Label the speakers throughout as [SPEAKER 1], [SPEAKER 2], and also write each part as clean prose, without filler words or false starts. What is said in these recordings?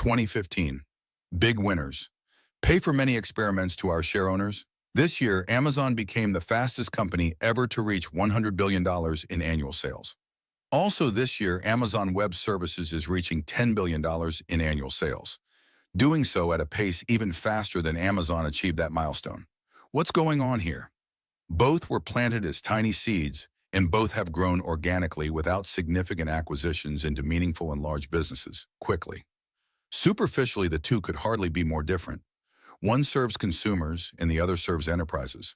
[SPEAKER 1] 2015. Big winners. Pay for many experiments to our share owners. This year, Amazon became the fastest company ever to reach $100 billion in annual sales. Also this year, Amazon Web Services is reaching $10 billion in annual sales, doing so at a pace even faster than Amazon achieved that milestone. What's going on here? Both were planted as tiny seeds, and both have grown organically without significant acquisitions into meaningful and large businesses, quickly. Superficially, the two could hardly be more different. One serves consumers and the other serves enterprises.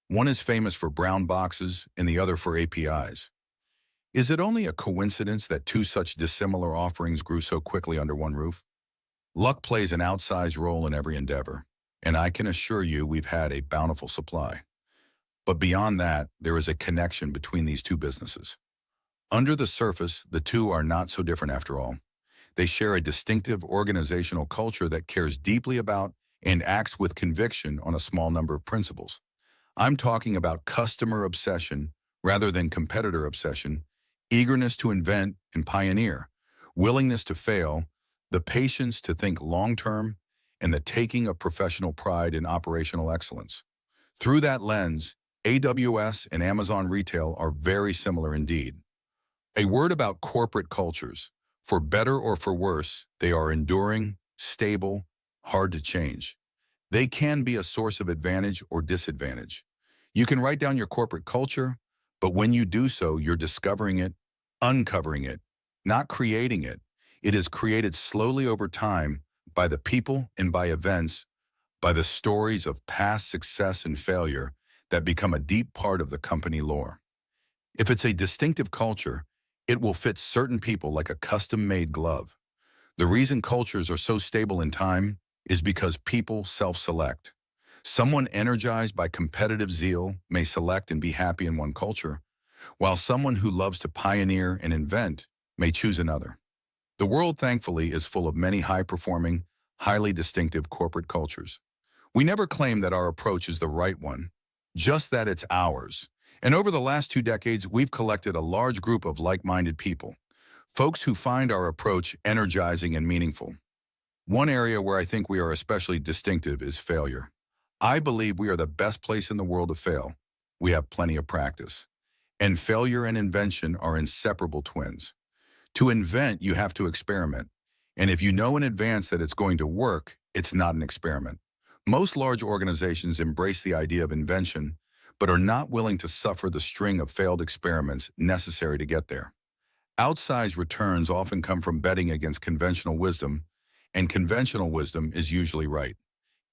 [SPEAKER 1] One is famous for brown boxes and the other for APIs. Is it only a coincidence that two such dissimilar offerings grew so quickly under one roof? Luck plays an outsized role in every endeavor, and I can assure you we've had a bountiful supply. But beyond that, there is a connection between these two businesses. Under the surface, the two are not so different after all. They share a distinctive organizational culture that cares deeply about and acts with conviction on a small number of principles. I'm talking about customer obsession rather than competitor obsession, eagerness to invent and pioneer, willingness to fail, the patience to think long-term, and the taking of professional pride in operational excellence. Through that lens, AWS and Amazon Retail are very similar indeed. A word about corporate cultures. For better or for worse, they are enduring, stable, hard to change. They can be a source of advantage or disadvantage. You can write down your corporate culture, but when you do so, you're discovering it, uncovering it, not creating it. It is created slowly over time by the people and by events, by the stories of past success and failure that become a deep part of the company lore. If it's a distinctive culture, it will fit certain people like a custom-made glove. The reason cultures are so stable in time is because people self-select. Someone energized by competitive zeal may select and be happy in one culture, while someone who loves to pioneer and invent may choose another. The world, thankfully, is full of many high-performing, highly distinctive corporate cultures. We never claim that our approach is the right one, just that it's ours. And over the last 2 decades, we've collected a large group of like-minded people, folks who find our approach energizing and meaningful. One area where I think we are especially distinctive is failure. I believe we are the best place in the world to fail. We have plenty of practice. And failure and invention are inseparable twins. To invent, you have to experiment. And if you know in advance that it's going to work, it's not an experiment. Most large organizations embrace the idea of invention, but are not willing to suffer the string of failed experiments necessary to get there. Outsized returns often come from betting against conventional wisdom, and conventional wisdom is usually right.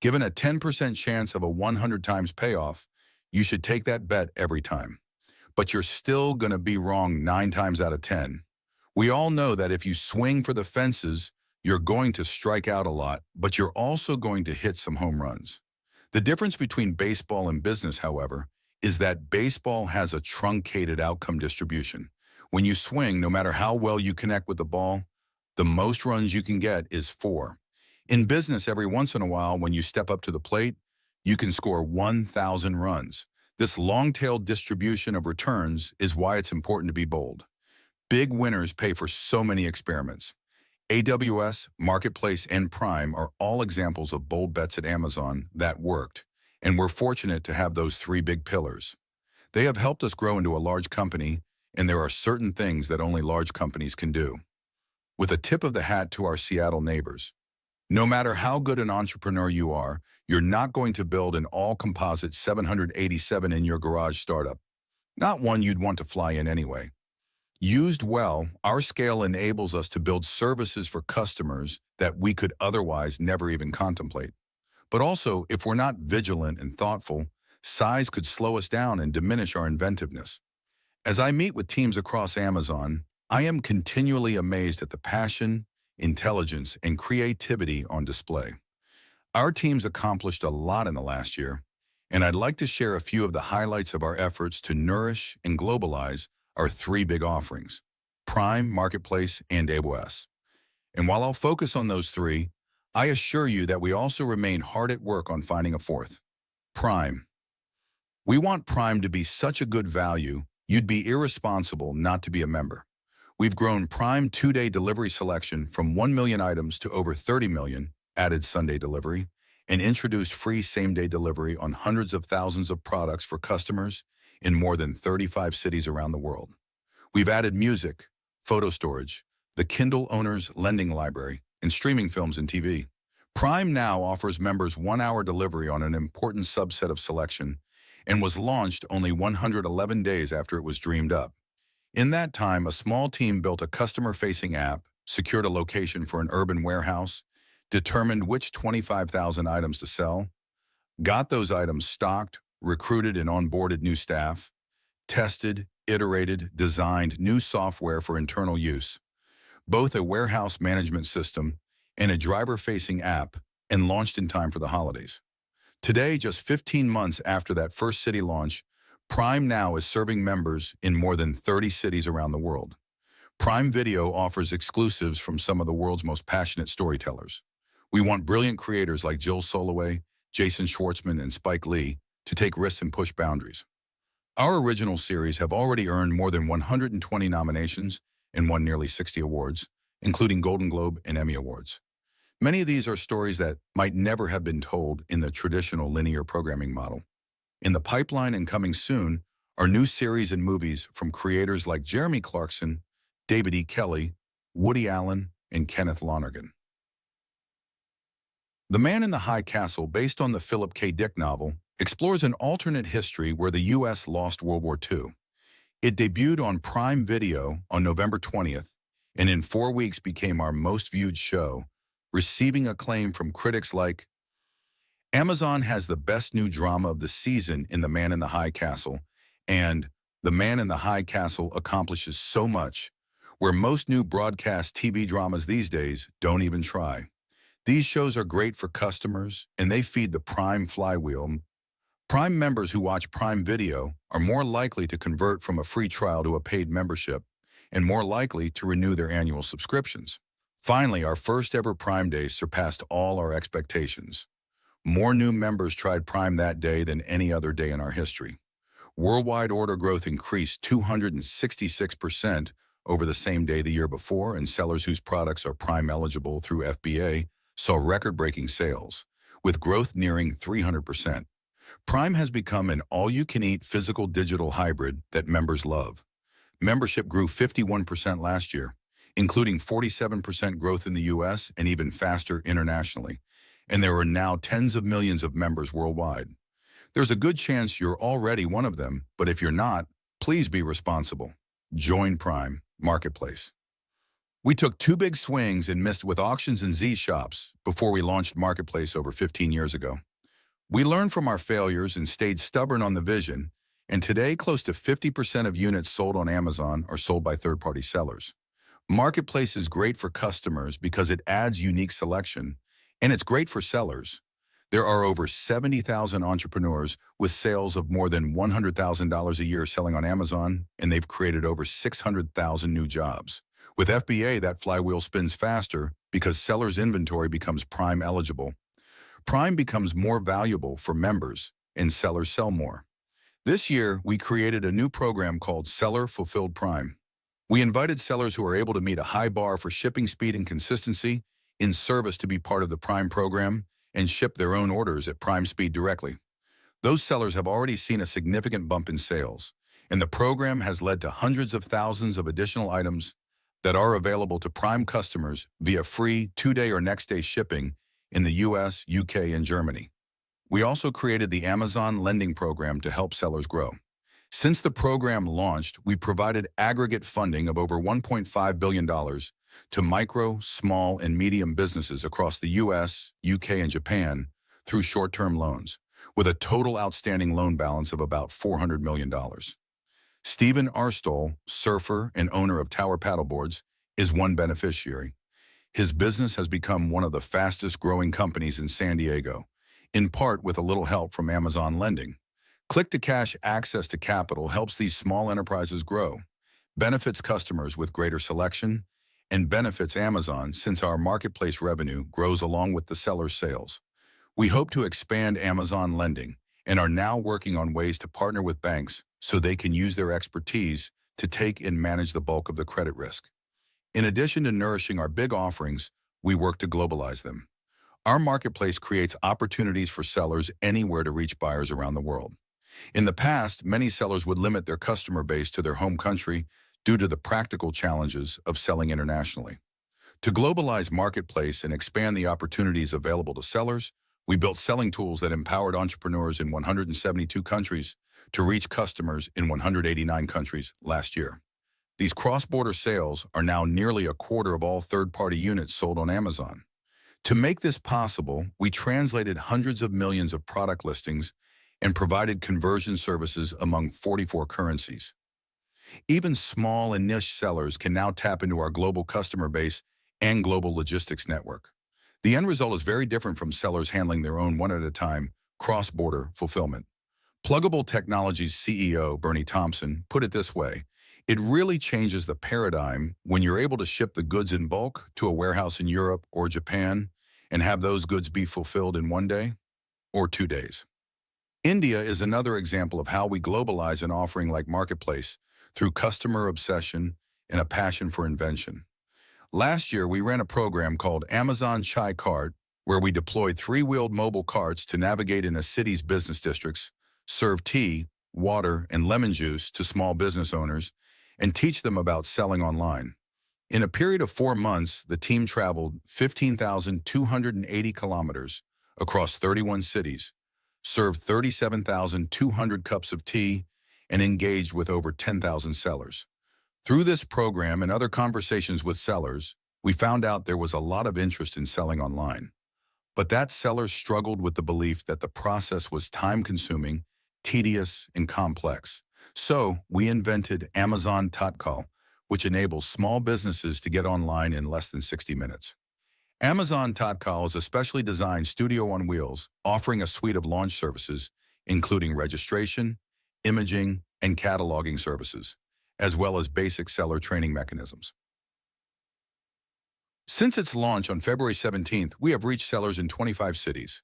[SPEAKER 1] Given a 10% chance of a 100 times payoff, you should take that bet every time. But you're still going to be wrong 9 times out of 10. We all know that if you swing for the fences, you're going to strike out a lot, but you're also going to hit some home runs. The difference between baseball and business, however, is that baseball has a truncated outcome distribution. When you swing, no matter how well you connect with the ball, the most runs you can get is 4. In business, every once in a while, when you step up to the plate, you can score 1,000 runs. This long-tailed distribution of returns is why it's important to be bold. Big winners pay for so many experiments. AWS, Marketplace, and Prime are all examples of bold bets at Amazon that worked, and we're fortunate to have those 3 big pillars. They have helped us grow into a large company, and there are certain things that only large companies can do. With a tip of the hat to our Seattle neighbors, no matter how good an entrepreneur you are, you're not going to build an all-composite 787 in your garage startup, not one you'd want to fly in anyway. Used well, our scale enables us to build services for customers that we could otherwise never even contemplate. But also, if we're not vigilant and thoughtful, size could slow us down and diminish our inventiveness. As I meet with teams across Amazon, I am continually amazed at the passion, intelligence, and creativity on display. Our teams accomplished a lot in the last year, and I'd like to share a few of the highlights of our efforts to nourish and globalize our 3 big offerings, Prime, Marketplace, and AWS. And while I'll focus on those 3, I assure you that we also remain hard at work on finding a 4th, Prime. We want Prime to be such a good value, you'd be irresponsible not to be a member. We've grown Prime 2-day delivery selection from 1 million items to over 30 million, added Sunday delivery, and introduced free same-day delivery on hundreds of thousands of products for customers in more than 35 cities around the world. We've added music, photo storage, the Kindle Owner's Lending Library, and streaming films and TV. Prime now offers members 1-hour delivery on an important subset of selection and was launched only 111 days after it was dreamed up. In that time, a small team built a customer-facing app, secured a location for an urban warehouse, determined which 25,000 items to sell, got those items stocked, recruited and onboarded new staff, tested, iterated, designed new software for internal use, both a warehouse management system and a driver-facing app, and launched in time for the holidays. Today, just 15 months after that first city launch, Prime now is serving members in more than 30 cities around the world. Prime Video offers exclusives from some of the world's most passionate storytellers. We want brilliant creators like Jill Soloway, Jason Schwartzman, and Spike Lee to take risks and push boundaries. Our original series have already earned more than 120 nominations and won nearly 60 awards, including Golden Globe and Emmy Awards. Many of these are stories that might never have been told in the traditional linear programming model. In the pipeline and coming soon are new series and movies from creators like Jeremy Clarkson, David E. Kelley, Woody Allen, and Kenneth Lonergan. The Man in the High Castle, based on the Philip K. Dick novel, explores an alternate history where the U.S. lost World War II. It debuted on Prime Video on November 20th, and in 4 weeks became our most viewed show, receiving acclaim from critics like, Amazon has the best new drama of the season in The Man in the High Castle, and The Man in the High Castle accomplishes so much, where most new broadcast TV dramas these days don't even try. These shows are great for customers, and they feed the Prime flywheel. Prime members who watch Prime Video are more likely to convert from a free trial to a paid membership, and more likely to renew their annual subscriptions. Finally, our first ever Prime Day surpassed all our expectations. More new members tried Prime that day than any other day in our history. Worldwide order growth increased 266% over the same day the year before, and sellers whose products are Prime eligible through FBA saw record-breaking sales, with growth nearing 300%. Prime has become an all-you-can-eat physical-digital hybrid that members love. Membership grew 51% last year, including 47% growth in the U.S. and even faster internationally. And there are now tens of millions of members worldwide. There's a good chance you're already one of them, but if you're not, please be responsible. Join Prime Marketplace. We took 2 big swings and missed with auctions and Z-Shops before we launched Marketplace over 15 years ago. We learned from our failures and stayed stubborn on the vision, and today close to 50% of units sold on Amazon are sold by third-party sellers. Marketplace is great for customers because it adds unique selection, and it's great for sellers. There are over 70,000 entrepreneurs with sales of more than $100,000 a year selling on Amazon, and they've created over 600,000 new jobs. With FBA, that flywheel spins faster because sellers' inventory becomes Prime eligible. Prime becomes more valuable for members, and sellers sell more. This year, we created a new program called Seller Fulfilled Prime. We invited sellers who are able to meet a high bar for shipping speed and consistency in service to be part of the Prime program and ship their own orders at Prime speed directly. Those sellers have already seen a significant bump in sales, and the program has led to hundreds of thousands of additional items that are available to Prime customers via free 2-day or next-day shipping in the US, UK, and Germany. We also created the Amazon Lending Program to help sellers grow. Since the program launched, we've provided aggregate funding of over $1.5 billion to micro, small, and medium businesses across the US, UK, and Japan through short-term loans, with a total outstanding loan balance of about $400 million. Stephen Arstol, surfer and owner of Tower Paddleboards, is one beneficiary. His business has become one of the fastest-growing companies in San Diego, in part with a little help from Amazon Lending. Click-to-cash access to capital helps these small enterprises grow, benefits customers with greater selection, and benefits Amazon since our marketplace revenue grows along with the seller's sales. We hope to expand Amazon Lending and are now working on ways to partner with banks so they can use their expertise to take and manage the bulk of the credit risk. In addition to nourishing our big offerings, we work to globalize them. Our marketplace creates opportunities for sellers anywhere to reach buyers around the world. In the past, many sellers would limit their customer base to their home country due to the practical challenges of selling internationally. To globalize marketplace and expand the opportunities available to sellers, we built selling tools that empowered entrepreneurs in 172 countries to reach customers in 189 countries last year. These cross-border sales are now nearly a quarter of all third-party units sold on Amazon. To make this possible, we translated hundreds of millions of product listings and provided conversion services among 44 currencies. Even small and niche sellers can now tap into our global customer base and global logistics network. The end result is very different from sellers handling their own one-at-a-time cross-border fulfillment. Pluggable Technologies CEO Bernie Thompson put it this way: it really changes the paradigm when you're able to ship the goods in bulk to a warehouse in Europe or Japan and have those goods be fulfilled in 1 day or 2 days. India is another example of how we globalize an offering like Marketplace through customer obsession and a passion for invention. Last year, we ran a program called Amazon Chai Cart, where we deployed 3-wheeled mobile carts to navigate in a city's business districts, serve tea, water, and lemon juice to small business owners, and teach them about selling online. In a period of 4 months, the team traveled 15,280 kilometers across 31 cities, served 37,200 cups of tea, and engaged with over 10,000 sellers. Through this program and other conversations with sellers, we found out there was a lot of interest in selling online. But that sellers struggled with the belief that the process was time-consuming, tedious, and complex. So we invented Amazon Tatkal, which enables small businesses to get online in less than 60 minutes. Amazon Tatkal is a specially designed studio on wheels, offering a suite of launch services, including registration, imaging, and cataloging services, as well as basic seller training mechanisms. Since its launch on February 17th, we have reached sellers in 25 cities.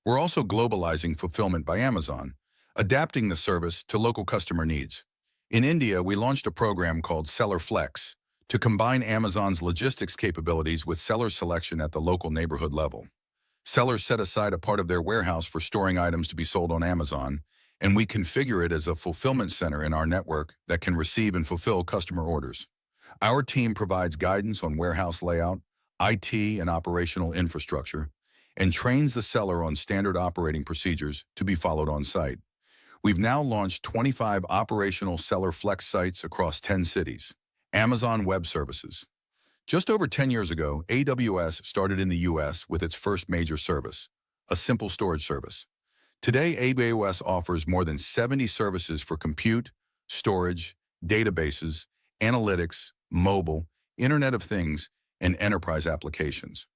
[SPEAKER 1] We're also globalizing Fulfillment by Amazon, adapting the service to local customer needs. In India, we launched a program called Seller Flex to combine Amazon's logistics capabilities with seller selection at the local neighborhood level. Sellers set aside a part of their warehouse for storing items to be sold on Amazon, and we configure it as a fulfillment center in our network that can receive and fulfill customer orders. Our team provides guidance on warehouse layout, IT and operational infrastructure, and trains the seller on standard operating procedures to be followed on site. We've now launched 25 operational Seller Flex sites across 10 cities. Amazon Web Services. Just over 10 years ago, AWS started in the US with its first major service, a simple storage service. Today, AWS offers more than 70 services for compute, storage, databases, analytics, mobile, Internet of Things, and enterprise applications.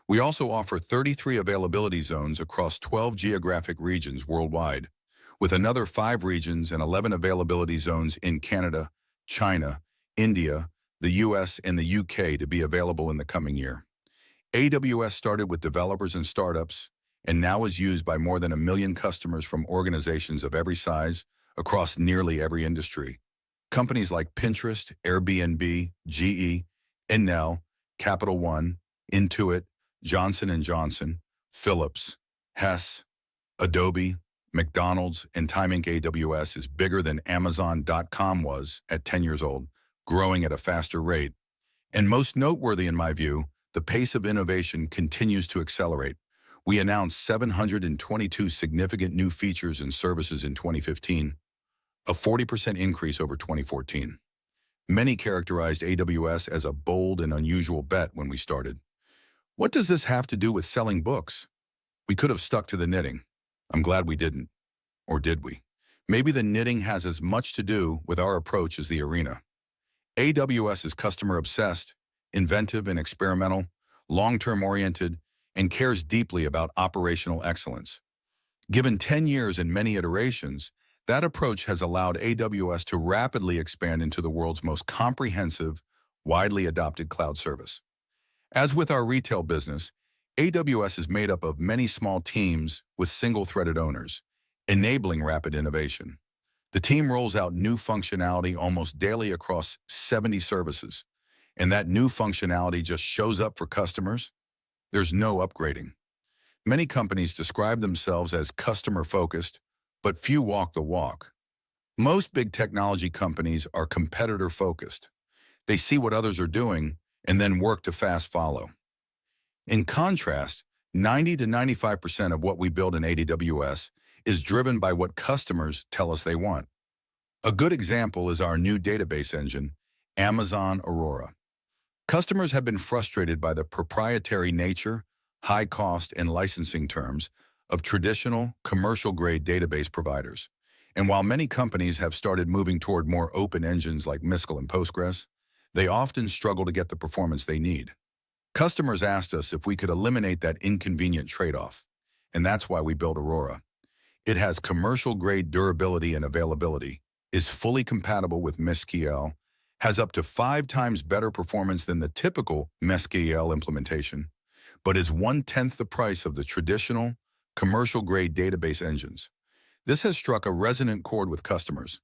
[SPEAKER 1] We also offer 33 availability zones across 12 geographic regions worldwide, with another 5 regions and 11 availability zones in Canada, China, India, the US, and the UK to be available in the coming year. AWS started with developers and startups, and now is used by more than 1 million customers from organizations of every size across nearly every industry. Companies like Pinterest, Airbnb, GE, Enel, Capital One, Intuit, Johnson & Johnson, Philips, Hess, Adobe, McDonald's, and Time Inc. AWS is bigger than Amazon.com was at 10 years old, growing at a faster rate. And most noteworthy in my view, the pace of innovation continues to accelerate. We announced 722 significant new features and services in 2015, a 40% increase over 2014. Many characterized AWS as a bold and unusual bet when we started. What does this have to do with selling books? We could have stuck to the knitting. I'm glad we didn't. Or did we? Maybe the knitting has as much to do with our approach as the arena. AWS is customer-obsessed, inventive and experimental, long-term oriented, and cares deeply about operational excellence. Given 10 years and many iterations, that approach has allowed AWS to rapidly expand into the world's most comprehensive, widely adopted cloud service. As with our retail business, AWS is made up of many small teams with single-threaded owners, enabling rapid innovation. The team rolls out new functionality almost daily across 70 services, and that new functionality just shows up for customers. There's no upgrading. Many companies describe themselves as customer-focused, but few walk the walk. Most big technology companies are competitor-focused. They see what others are doing and then work to fast follow. In contrast, 90 to 95% of what we build in AWS is driven by what customers tell us they want. A good example is our new database engine, Amazon Aurora. Customers have been frustrated by the proprietary nature, high cost, and licensing terms of traditional, commercial-grade database providers. And while many companies have started moving toward more open engines like Misql and Postgres, they often struggle to get the performance they need. Customers asked us if we could eliminate that inconvenient trade-off, and that's why we built Aurora. It has commercial-grade durability and availability, is fully compatible with MySQL, has up to 5 times better performance than the typical MySQL implementation, but is 1/10 the price of the traditional, commercial-grade database engines. This has struck a resonant chord with customers,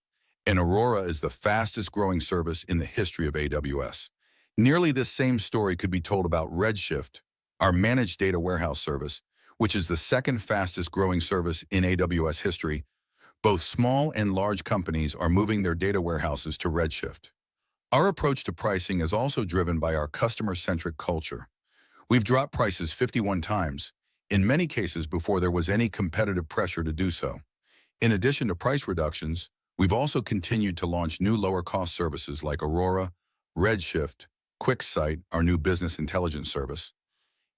[SPEAKER 1] and Aurora is the fastest-growing service in the history of AWS. Nearly this same story could be told about Redshift, our managed data warehouse service, which is the second fastest-growing service in AWS history. Both small and large companies are moving their data warehouses to Redshift. Our approach to pricing is also driven by our customer-centric culture. We've dropped prices 51 times, in many cases before there was any competitive pressure to do so. In addition to price reductions, we've also continued to launch new lower-cost services like Aurora, Redshift, QuickSight, our new business intelligence service,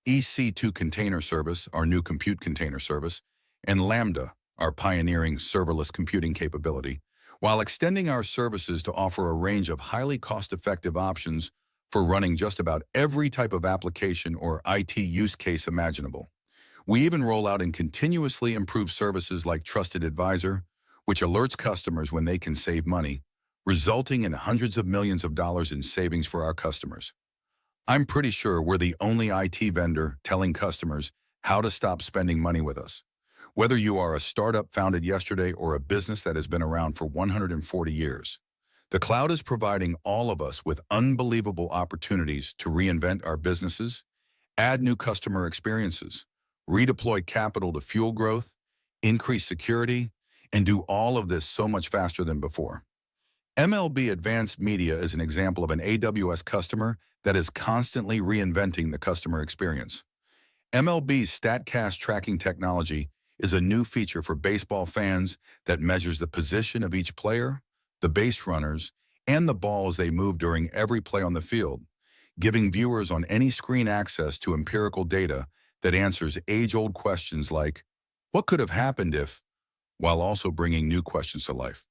[SPEAKER 1] EC2 Container Service, our new compute container service, and Lambda, our pioneering serverless computing capability, while extending our services to offer a range of highly cost-effective options for running just about every type of application or IT use case imaginable. We even roll out and continuously improve services like Trusted Advisor, which alerts customers when they can save money, resulting in hundreds of millions of dollars in savings for our customers. I'm pretty sure we're the only IT vendor telling customers how to stop spending money with us. Whether you are a startup founded yesterday or a business that has been around for 140 years, the cloud is providing all of us with unbelievable opportunities to reinvent our businesses, add new customer experiences, redeploy capital to fuel growth, increase security, and do all of this so much faster than before. MLB Advanced Media is an example of an AWS customer that is constantly reinventing the customer experience. MLB's StatCast tracking technology is a new feature for baseball fans that measures the position of each player, the base runners, and the ball as they move during every play on the field, giving viewers on any screen access to empirical data that answers age-old questions like, what could have happened if, while also bringing new questions to life.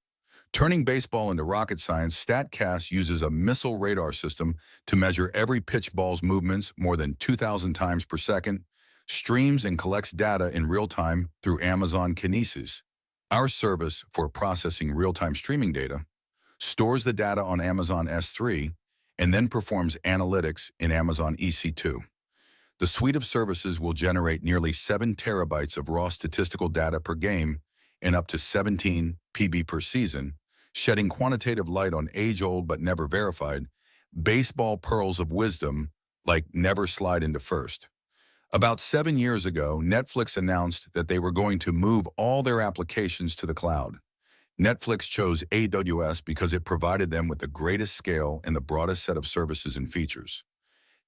[SPEAKER 1] Turning baseball into rocket science, StatCast uses a missile radar system to measure every pitch ball's movements more than 2,000 times per second, streams and collects data in real time through Amazon Kinesis, our service for processing real-time streaming data, stores the data on Amazon S3, and then performs analytics in Amazon EC2. The suite of services will generate nearly 7 terabytes of raw statistical data per game and up to 17 PB per season, shedding quantitative light on age-old but never verified baseball pearls of wisdom like never slide into first. About 7 years ago, Netflix announced that they were going to move all their applications to the cloud. Netflix chose AWS because it provided them with the greatest scale and the broadest set of services and features.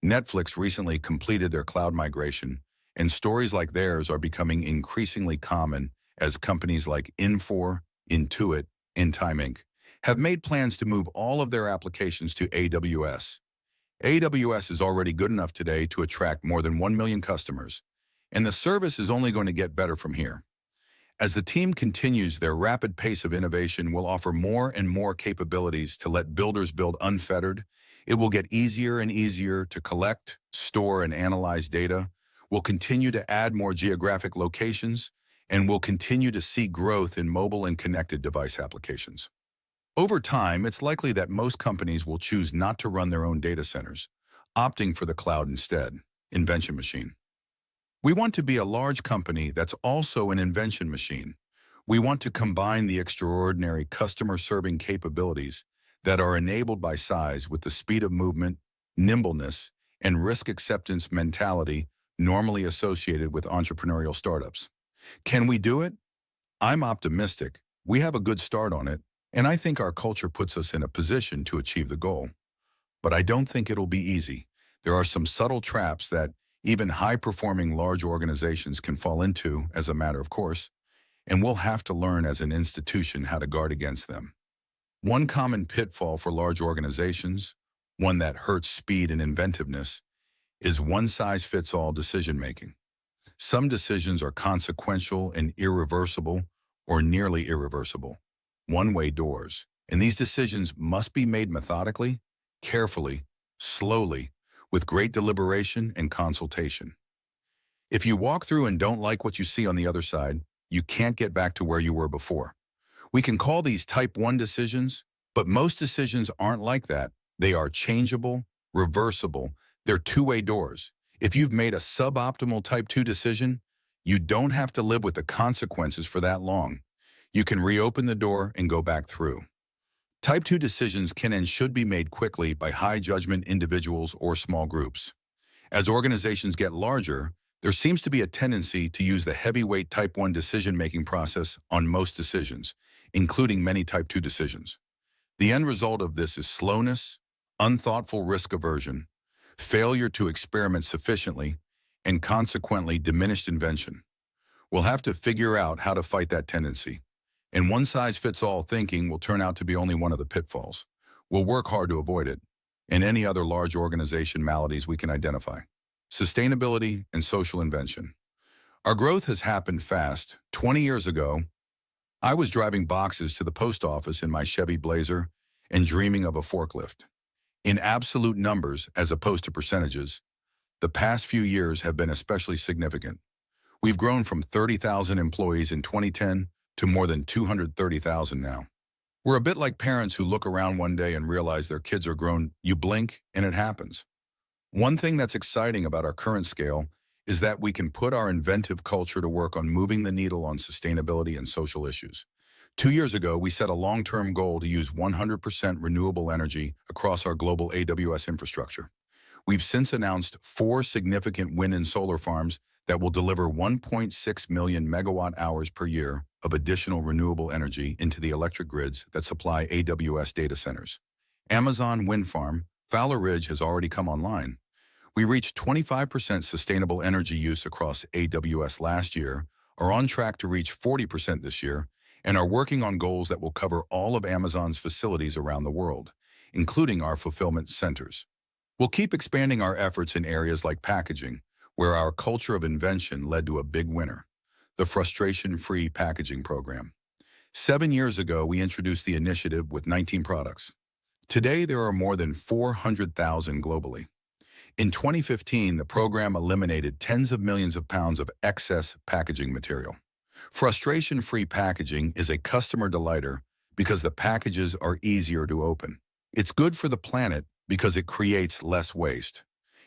[SPEAKER 1] Netflix recently completed their cloud migration, and stories like theirs are becoming increasingly common as companies like Infor, Intuit, and Time Inc. have made plans to move all of their applications to AWS. AWS is already good enough today to attract more than 1 million customers, and the service is only going to get better from here. As the team continues their rapid pace of innovation, will offer more and more capabilities to let builders build unfettered. It will get easier and easier to collect, store, and analyze data. We'll continue to add more geographic locations, and will continue to see growth in mobile and connected device applications. Over time, it's likely that most companies will choose not to run their own data centers, opting for the cloud instead. Invention machine. We want to be a large company that's also an invention machine. We want to combine the extraordinary customer-serving capabilities that are enabled by size with the speed of movement, nimbleness, and risk acceptance mentality normally associated with entrepreneurial startups. Can we do it? I'm optimistic. We have a good start on it, and I think our culture puts us in a position to achieve the goal. But I don't think it'll be easy. There are some subtle traps that even high-performing large organizations can fall into as a matter of course, and we'll have to learn as an institution how to guard against them. One common pitfall for large organizations, one that hurts speed and inventiveness, is one-size-fits-all decision-making. Some decisions are consequential and irreversible or nearly irreversible, one-way doors, and these decisions must be made methodically, carefully, slowly, with great deliberation and consultation. If you walk through and don't like what you see on the other side, you can't get back to where you were before. We can call these type 1 decisions, but most decisions aren't like that. They are changeable, reversible. They're two-way doors. If you've made a suboptimal type 2 decision, you don't have to live with the consequences for that long. You can reopen the door and go back through. Type 2 decisions can and should be made quickly by high-judgment individuals or small groups. As organizations get larger, there seems to be a tendency to use the heavyweight type 1 decision-making process on most decisions, including many type 2 decisions. The end result of this is slowness, unthoughtful risk aversion, failure to experiment sufficiently, and consequently diminished invention. We'll have to figure out how to fight that tendency. And one-size-fits-all thinking will turn out to be only one of the pitfalls. We'll work hard to avoid it, and any other large organization maladies we can identify. Sustainability and social invention. Our growth has happened fast. 20 years ago, I was driving boxes to the post office in my Chevy Blazer and dreaming of a forklift. In absolute numbers, as opposed to percentages, the past few years have been especially significant. We've grown from 30,000 employees in 2010 to more than 230,000 now. We're a bit like parents who look around one day and realize their kids are grown. You blink and it happens. One thing that's exciting about our current scale is that we can put our inventive culture to work on moving the needle on sustainability and social issues. 2 years ago, we set a long-term goal to use 100% renewable energy across our global AWS infrastructure. We've since announced 4 significant wind and solar farms that will deliver 1.6 million megawatt hours per year of additional renewable energy into the electric grids that supply AWS data centers. Amazon Wind Farm, Fowler Ridge, has already come online. We reached 25% sustainable energy use across AWS last year, are on track to reach 40% this year, and are working on goals that will cover all of Amazon's facilities around the world, including our fulfillment centers. We'll keep expanding our efforts in areas like packaging, where our culture of invention led to a big winner, the Frustration-Free Packaging Program. 7 years ago, we introduced the initiative with 19 products. Today, there are more than 400,000 globally. In 2015, the program eliminated tens of millions of pounds of excess packaging material. Frustration-free packaging is a customer delighter because the packages are easier to open. It's good for the planet because it creates less waste.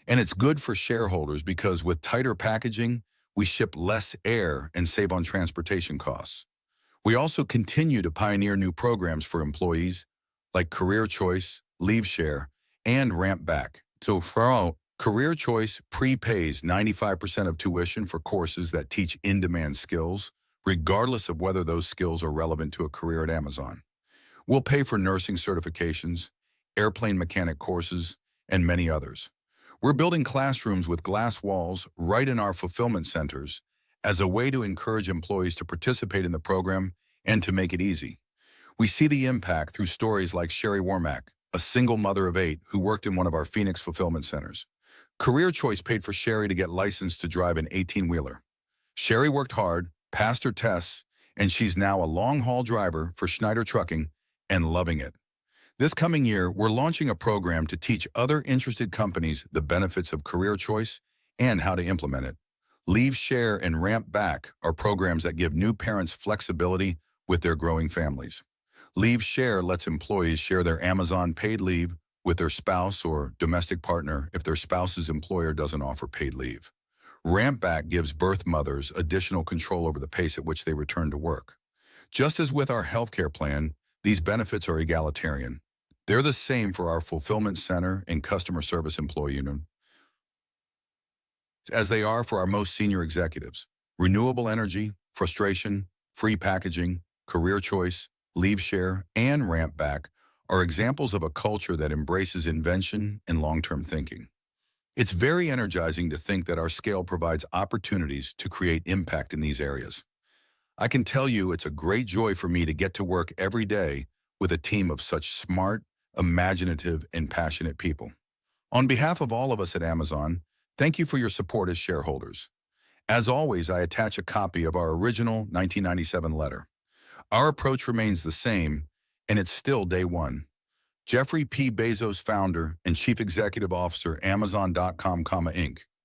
[SPEAKER 1] And it's good for shareholders because with tighter packaging, we ship less air and save on transportation costs. We also continue to pioneer new programs for employees like Career Choice, Leave Share, and Ramp Back. So Career Choice prepays 95% of tuition for courses that teach in-demand skills, regardless of whether those skills are relevant to a career at Amazon. We'll pay for nursing certifications, airplane mechanic courses, and many others. We're building classrooms with glass walls right in our fulfillment centers as a way to encourage employees to participate in the program and to make it easy. We see the impact through stories like Sherry Warmack, a single mother of 8 who worked in one of our Phoenix fulfillment centers. Career Choice paid for Sherry to get licensed to drive an 18-wheeler. Sherry worked hard, passed her tests, and she's now a long-haul driver for Schneider Trucking and loving it. This coming year, we're launching a program to teach other interested companies the benefits of Career Choice and how to implement it. Leave Share and Ramp Back are programs that give new parents flexibility with their growing families. Leave Share lets employees share their Amazon paid leave with their spouse or domestic partner if their spouse's employer doesn't offer paid leave. Ramp Back gives birth mothers additional control over the pace at which they return to work. Just as with our healthcare plan, these benefits are egalitarian. They're the same for our fulfillment center and customer service employee union as they are for our most senior executives. Renewable energy, frustration, free packaging, career choice, leave share, and ramp back are examples of a culture that embraces invention and long-term thinking. It's very energizing to think that our scale provides opportunities to create impact in these areas. I can tell you it's a great joy for me to get to work every day with a team of such smart, imaginative, and passionate people. On behalf of all of us at Amazon, thank you for your support as shareholders. As always, I attach a copy of our original 1997 letter. Our approach remains the same, and it's still day one. Jeffrey P. Bezos, founder and chief executive officer, Amazon.com, Inc.